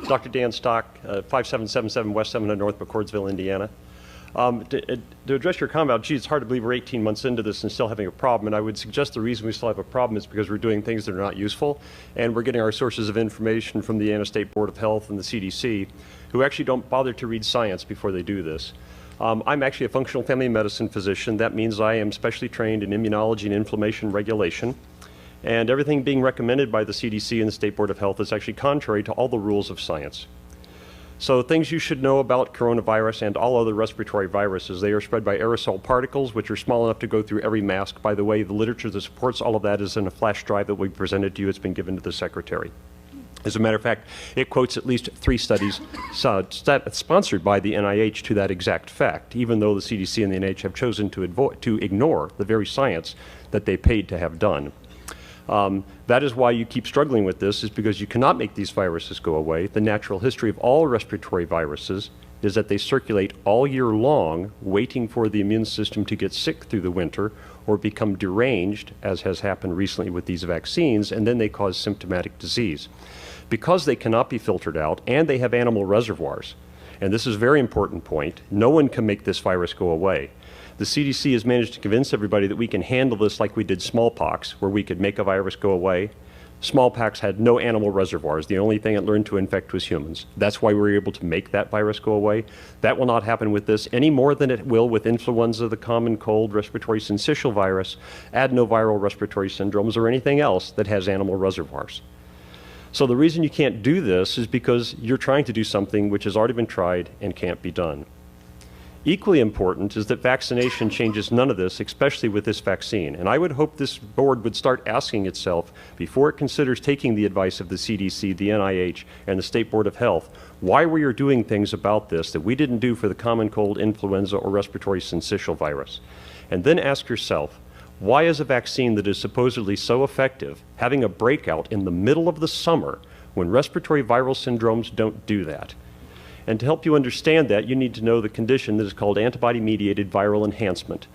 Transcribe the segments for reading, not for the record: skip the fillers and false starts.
Dr. Dan Stock, 5777 West 700 North, McCordsville, Indiana. To address your comment about, gee, it's hard to believe we're 18 months into this and still having a problem, and I would suggest the reason we still have a problem is because we're doing things that are not useful, and we're getting our sources of information from the Indiana State Board of Health and the CDC, who actually don't bother to read science before they do this. I'm actually a functional family medicine physician. That means I am specially trained in immunology and inflammation regulation. And everything being recommended by the CDC and the State Board of Health is actually contrary to all the rules of science. So things you should know about coronavirus and all other respiratory viruses: they are spread by aerosol particles, which are small enough to go through every mask. By the way, the literature that supports all of that is in a flash drive that we presented to you. It's been given to the secretary. As a matter of fact, it quotes at least 3 studies sponsored by the NIH to that exact fact, even though the CDC and the NIH have chosen to ignore the very science that they paid to have done. That is why you keep struggling with this, is because you cannot make these viruses go away. The natural history of all respiratory viruses is that they circulate all year long, waiting for the immune system to get sick through the winter or become deranged, as has happened recently with these vaccines, and then they cause symptomatic disease. Because they cannot be filtered out and they have animal reservoirs, and this is a very important point, no one can make this virus go away. The CDC has managed to convince everybody that we can handle this like we did smallpox, where we could make a virus go away. Smallpox had no animal reservoirs. The only thing it learned to infect was humans. That's why we were able to make that virus go away. That will not happen with this any more than it will with influenza, the common cold, respiratory syncytial virus, adenoviral respiratory syndromes, or anything else that has animal reservoirs. So the reason you can't do this is because you're trying to do something which has already been tried and can't be done. Equally important is that vaccination changes none of this, especially with this vaccine. And I would hope this board would start asking itself, before it considers taking the advice of the CDC, the NIH, and the State Board of Health, why we are doing things about this that we didn't do for the common cold, influenza, or respiratory syncytial virus. And then ask yourself, why is a vaccine that is supposedly so effective having a breakout in the middle of the summer when respiratory viral syndromes don't do that? And to help you understand that, you need to know the condition that is called antibody-mediated viral enhancement.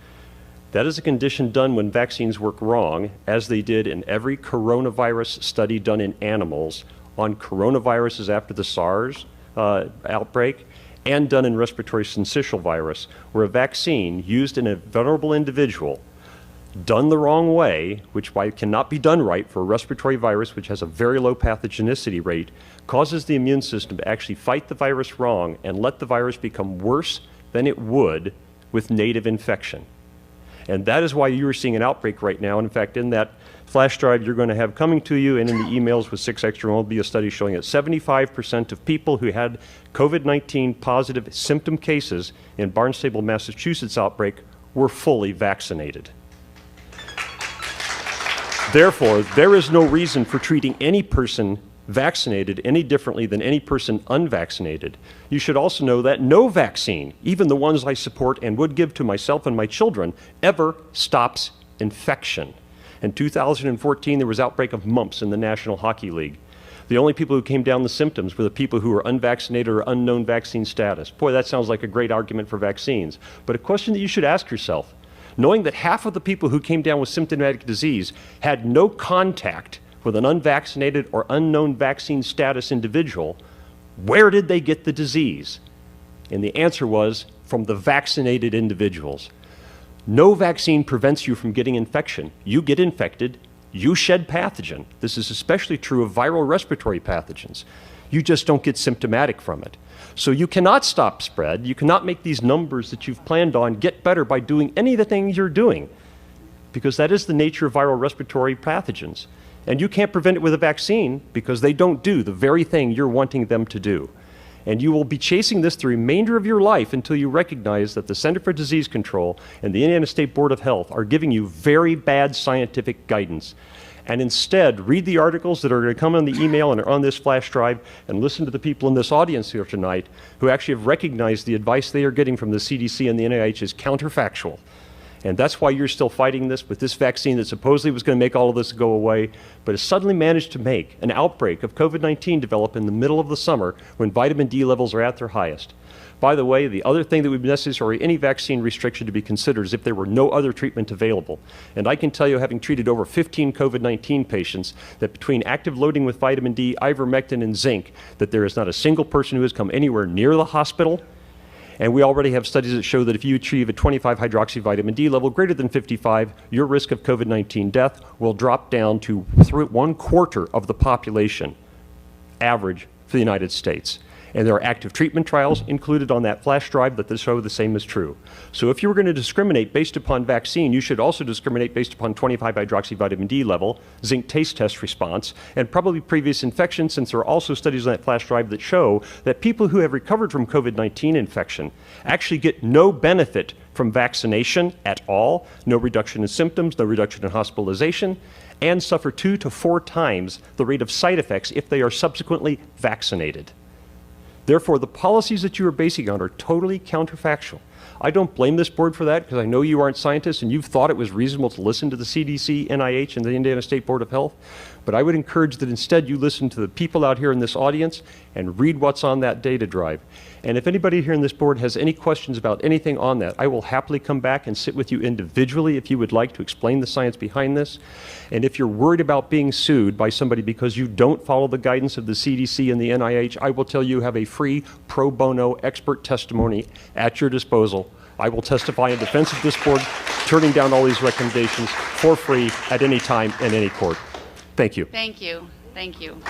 That is a condition done when vaccines work wrong, as they did in every coronavirus study done in animals on coronaviruses after the SARS outbreak, and done in respiratory syncytial virus, where a vaccine used in a vulnerable individual done the wrong way, which cannot be done right for a respiratory virus which has a very low pathogenicity rate, causes the immune system to actually fight the virus wrong and let the virus become worse than it would with native infection. And that is why you are seeing an outbreak right now. And in fact, in that flash drive you're going to have coming to you and in the emails with 6 Extra will be a study showing that 75% of people who had COVID-19 positive symptom cases in Barnstable, Massachusetts outbreak were fully vaccinated. Therefore, there is no reason for treating any person vaccinated any differently than any person unvaccinated. You should also know that no vaccine, even the ones I support and would give to myself and my children, ever stops infection. In 2014, there was outbreak of mumps in the National Hockey League. The only people who came down the symptoms were the people who were unvaccinated or unknown vaccine status. Boy, that sounds like a great argument for vaccines. But a question that you should ask yourself, knowing that half of the people who came down with symptomatic disease had no contact with an unvaccinated or unknown vaccine status individual, where did they get the disease? And the answer was from the vaccinated individuals. No vaccine prevents you from getting infection. You get infected, you shed pathogen. This is especially true of viral respiratory pathogens. You just don't get symptomatic from it. So you cannot stop spread. You cannot make these numbers that you've planned on get better by doing any of the things you're doing, because that is the nature of viral respiratory pathogens. And you can't prevent it with a vaccine because they don't do the very thing you're wanting them to do. And you will be chasing this the remainder of your life until you recognize that the Center for Disease Control and the Indiana State Board of Health are giving you very bad scientific guidance. And instead, read the articles that are going to come on the email and are on this flash drive, and listen to the people in this audience here tonight who actually have recognized the advice they are getting from the CDC and the NIH is counterfactual. And that's why you're still fighting this with this vaccine that supposedly was going to make all of this go away, but has suddenly managed to make an outbreak of COVID-19 develop in the middle of the summer when vitamin D levels are at their highest. By the way, the other thing that would be necessary for any vaccine restriction to be considered is if there were no other treatment available. And I can tell you, having treated over 15 COVID-19 patients, that between active loading with vitamin D, ivermectin, and zinc, that there is not a single person who has come anywhere near the hospital. And we already have studies that show that if you achieve a 25 hydroxyvitamin D level greater than 55, your risk of COVID-19 death will drop down to 1/4 of the population average for the United States. And there are active treatment trials included on that flash drive that show the same is true. So if you were going to discriminate based upon vaccine, you should also discriminate based upon 25 hydroxyvitamin D level, zinc taste test response, and probably previous infection, since there are also studies on that flash drive that show that people who have recovered from COVID-19 infection actually get no benefit from vaccination at all, no reduction in symptoms, no reduction in hospitalization, and suffer 2 to 4 times the rate of side effects if they are subsequently vaccinated. Therefore, the policies that you are basing on are totally counterfactual. I don't blame this board for that because I know you aren't scientists and you've thought it was reasonable to listen to the CDC, NIH, and the Indiana State Board of Health. But I would encourage that instead you listen to the people out here in this audience and read what's on that data drive. And if anybody here in this board has any questions about anything on that, I will happily come back and sit with you individually if you would like to explain the science behind this. And if you're worried about being sued by somebody because you don't follow the guidance of the CDC and the NIH, I will tell you have a free pro bono expert testimony at your disposal. I will testify in defense of this board, turning down all these recommendations for free at any time in any court. Thank you. Thank you. Thank you.